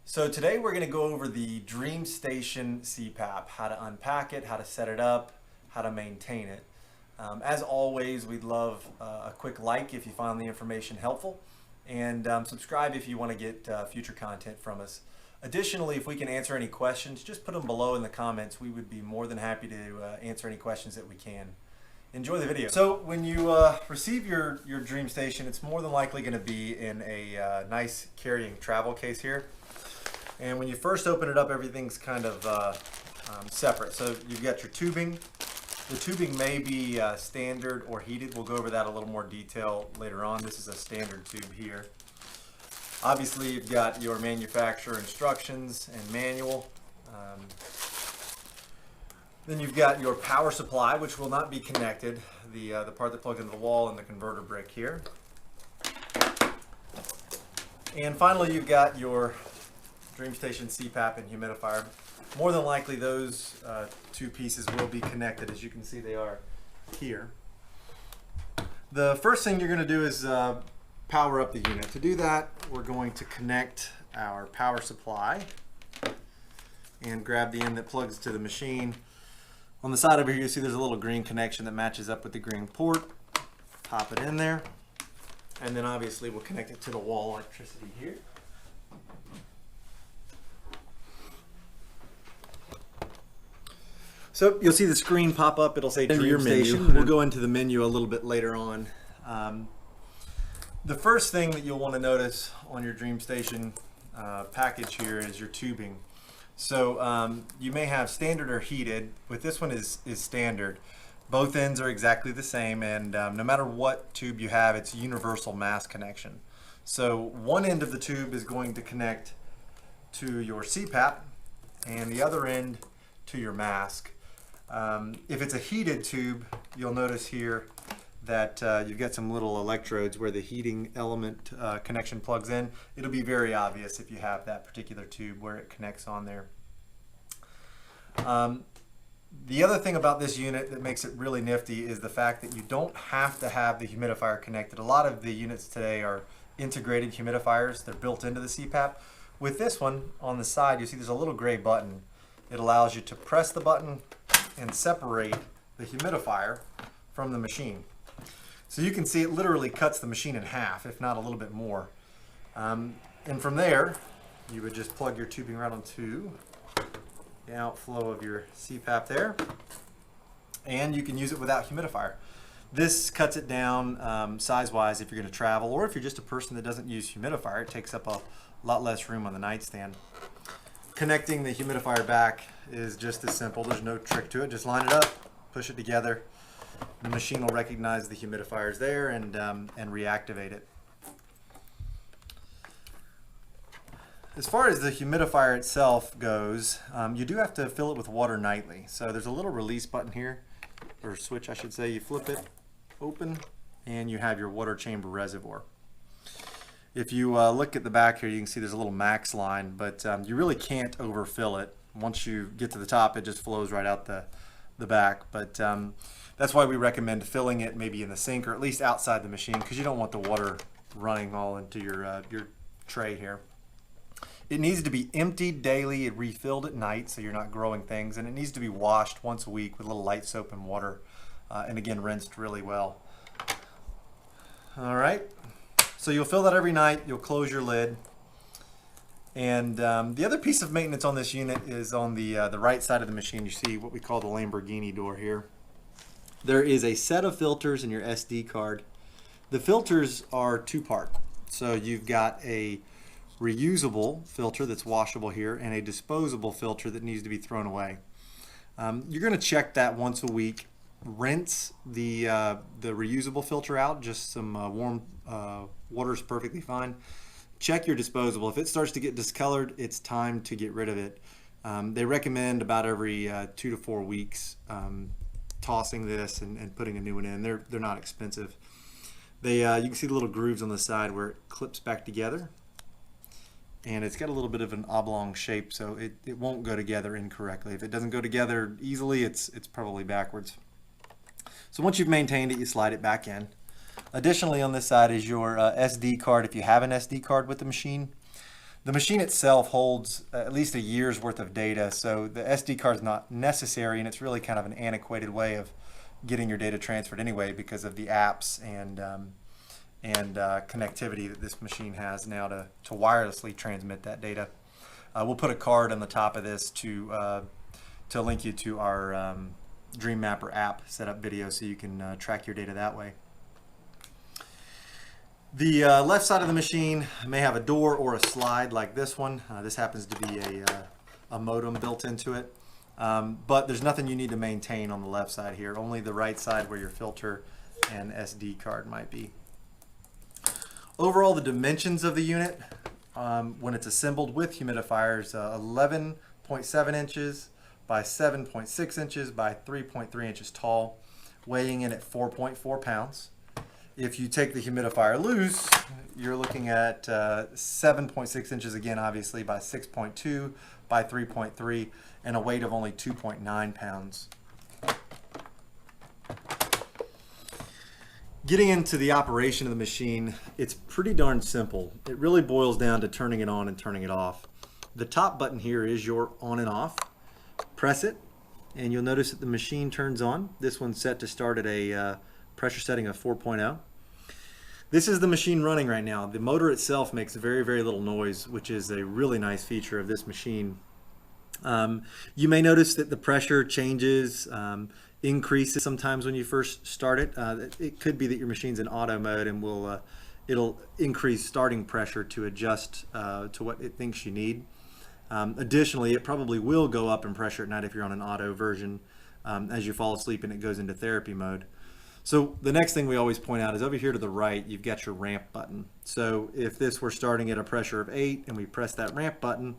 So today we're going to go over the DreamStation CPAP, how to unpack it, how to set it up, how to maintain it. As always, we'd love a quick like if you find the information helpful, and subscribe if you want to get future content from us. Additionally, if we can answer any questions, just put them below in the comments. We would be more than happy to answer any questions that we can. Enjoy the video. So when you receive your DreamStation, it's more than likely going to be in a nice carrying travel case here. And when you first open it up, everything's kind of separate. So you've got your tubing. The tubing may be standard or heated. We'll go over that a little more detail later on. This is a standard tube here. Obviously, you've got your manufacturer instructions and manual. Then you've got your power supply, which will not be connected. The part that plugs into the wall and the converter brick here. And finally, you've got your DreamStation CPAP and humidifier. More than likely those two pieces will be connected. As you can see, they are here. The first thing you're going to do is power up the unit. To do that, we're going to connect our power supply and grab the end that plugs to the machine. On the side over here, you see there's a little green connection that matches up with the green port. Pop it in there, and then obviously we'll connect it to the wall electricity here. So you'll see the screen pop up. It'll say DreamStation. We'll go into the menu a little bit later on. The first thing that you'll want to notice on your DreamStation package here is your tubing. So you may have standard or heated. With this one is standard. Both ends are exactly the same, and no matter what tube you have, it's universal mass connection. So one end of the tube is going to connect to your CPAP, and the other end to your mask. If it's a heated tube, you'll notice here that you've got some little electrodes where the heating element connection plugs in. It'll be very obvious if you have that particular tube where it connects on there. The other thing about this unit that makes it really nifty is the fact that you don't have to have the humidifier connected. A lot of the units today are integrated humidifiers. They're built into the CPAP. With this one on the side, you see there's a little gray button. It allows you to press the button and separate the humidifier from the machine. So you can see it literally cuts the machine in half, if not a little bit more. And from there, you would just plug your tubing right onto the outflow of your CPAP there, and you can use it without humidifier. This cuts it down size-wise if you're going to travel, or if you're just a person that doesn't use humidifier. It takes up a lot less room on the nightstand. Connecting the humidifier back is just as simple. There's no trick to it. Just line it up, push it together. The machine will recognize the humidifier is there and reactivate it. As far as the humidifier itself goes, you do have to fill it with water nightly. So there's a little release button here, or switch I should say. You flip it open and you have your water chamber reservoir. If you look at the back here, you can see there's a little max line, but you really can't overfill it. Once you get to the top, it just flows right out the back. But that's why we recommend filling it maybe in the sink or at least outside the machine, because you don't want the water running all into your tray here. It needs to be emptied daily and refilled at night so you're not growing things, and it needs to be washed once a week with a little light soap and water, and again rinsed really well. All right. So you'll fill that every night, you'll close your lid. And the other piece of maintenance on this unit is on the right side of the machine. You see what we call the Lamborghini door here. There is a set of filters in your SD card. The filters are two-part. So you've got a reusable filter that's washable here and a disposable filter that needs to be thrown away. You're going to check that once a week. Rinse the reusable filter out. Just some warm water is perfectly fine. Check your disposable. If it starts to get discolored, it's time to get rid of it. They recommend about every 2 to 4 weeks tossing this and putting a new one in. They're not expensive. You can see the little grooves on the side where it clips back together, and it's got a little bit of an oblong shape, so it won't go together incorrectly. If it doesn't go together easily, it's probably backwards. So once you've maintained it, you slide it back in. Additionally, on this side is your SD card if you have an SD card with the machine. The machine itself holds at least a year's worth of data, so the SD card is not necessary, and it's really kind of an antiquated way of getting your data transferred anyway because of the apps and connectivity that this machine has now to wirelessly transmit that data. We'll put a card on the top of this to link you to our Dream Mapper app setup video so you can track your data that way. The left side of the machine may have a door or a slide like this one. This happens to be a modem built into it. But there's nothing you need to maintain on the left side here, only the right side where your filter and SD card might be. Overall, the dimensions of the unit when it's assembled with humidifiers, 11.7 inches by 7.6 inches by 3.3 inches tall, weighing in at 4.4 pounds. If you take the humidifier loose, you're looking at 7.6 inches again, obviously, by 6.2 by 3.3, and a weight of only 2.9 pounds. Getting into the operation of the machine, it's pretty darn simple. It really boils down to turning it on and turning it off. The top button here is your on and off. Press it, and you'll notice that the machine turns on. This one's set to start at a pressure setting of 4.0. This is the machine running right now. The motor itself makes very, very little noise, which is a really nice feature of this machine. You may notice that the pressure changes, increases sometimes when you first start it. It could be that your machine's in auto mode and it'll increase starting pressure to adjust to what it thinks you need. Additionally, it probably will go up in pressure at night if you're on an auto version as you fall asleep and it goes into therapy mode. So the next thing we always point out is over here to the right, you've got your ramp button. So if this were starting at a pressure of 8 and we press that ramp button,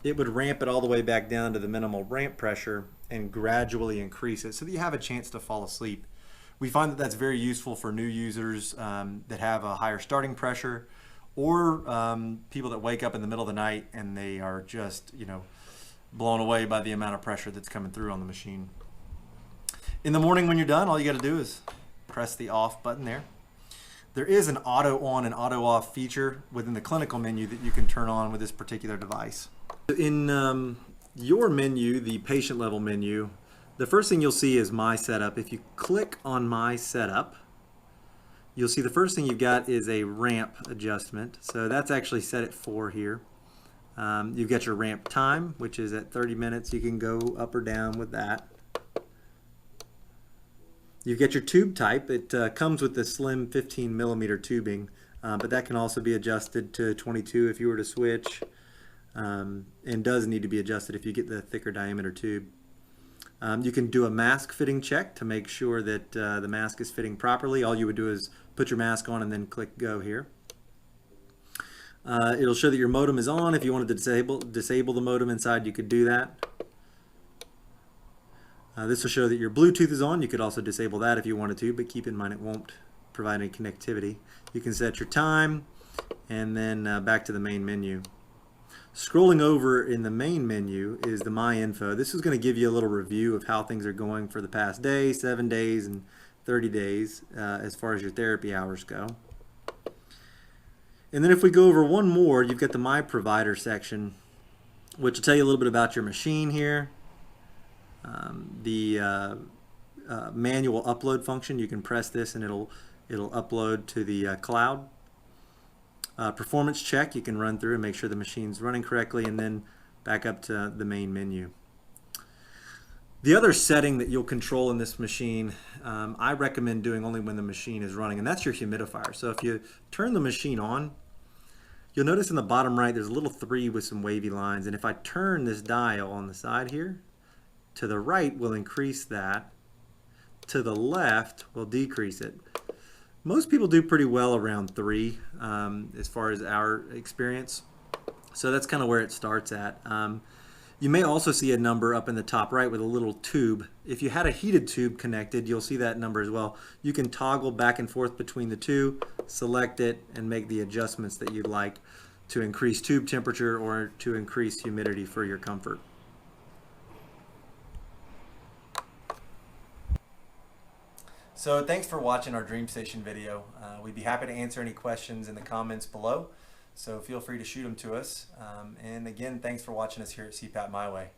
it would ramp it all the way back down to the minimal ramp pressure and gradually increase it so that you have a chance to fall asleep. We find that that's very useful for new users that have a higher starting pressure, or people that wake up in the middle of the night and they are just, blown away by the amount of pressure that's coming through on the machine. In the morning when you're done, all you got to do is press the off button there. There is an auto on and auto off feature within the clinical menu that you can turn on with this particular device. In your menu, the patient level menu, the first thing you'll see is My Setup. If you click on My Setup, you'll see the first thing you've got is a ramp adjustment. So that's actually set at 4 here. You've got your ramp time, which is at 30 minutes. You can go up or down with that. You've got your tube type. It comes with the slim 15 millimeter tubing, but that can also be adjusted to 22 if you were to switch, and does need to be adjusted if you get the thicker diameter tube. You can do a mask fitting check to make sure that the mask is fitting properly. All you would do is put your mask on and then click go here. It'll show that your modem is on. If you wanted to disable the modem inside, you could do that. This will show that your Bluetooth is on. You could also disable that if you wanted to, but keep in mind it won't provide any connectivity. You can set your time, and then back to the main menu. Scrolling over in the main menu is the My Info. This is going to give you a little review of how things are going for the past day, 7 days, and 30 days as far as your therapy hours go. And then if we go over one more, you've got the My Provider section, which will tell you a little bit about your machine here. The manual upload function, you can press this and it'll upload to the cloud. Performance check, you can run through and make sure the machine's running correctly, and then back up to the main menu. The other setting that you'll control in this machine, I recommend doing only when the machine is running, and that's your humidifier. So if you turn the machine on, you'll notice in the bottom right there's a little 3 with some wavy lines, and if I turn this dial on the side here, to the right will increase that, to the left will decrease it. Most people do pretty well around 3 as far as our experience, so that's kind of where it starts at. You may also see a number up in the top right with a little tube. If you had a heated tube connected, you'll see that number as well. You can toggle back and forth between the two, select it, and make the adjustments that you'd like to increase tube temperature or to increase humidity for your comfort. So thanks for watching our DreamStation video. We'd be happy to answer any questions in the comments below. So feel free to shoot them to us. And again, thanks for watching us here at CPAP My Way.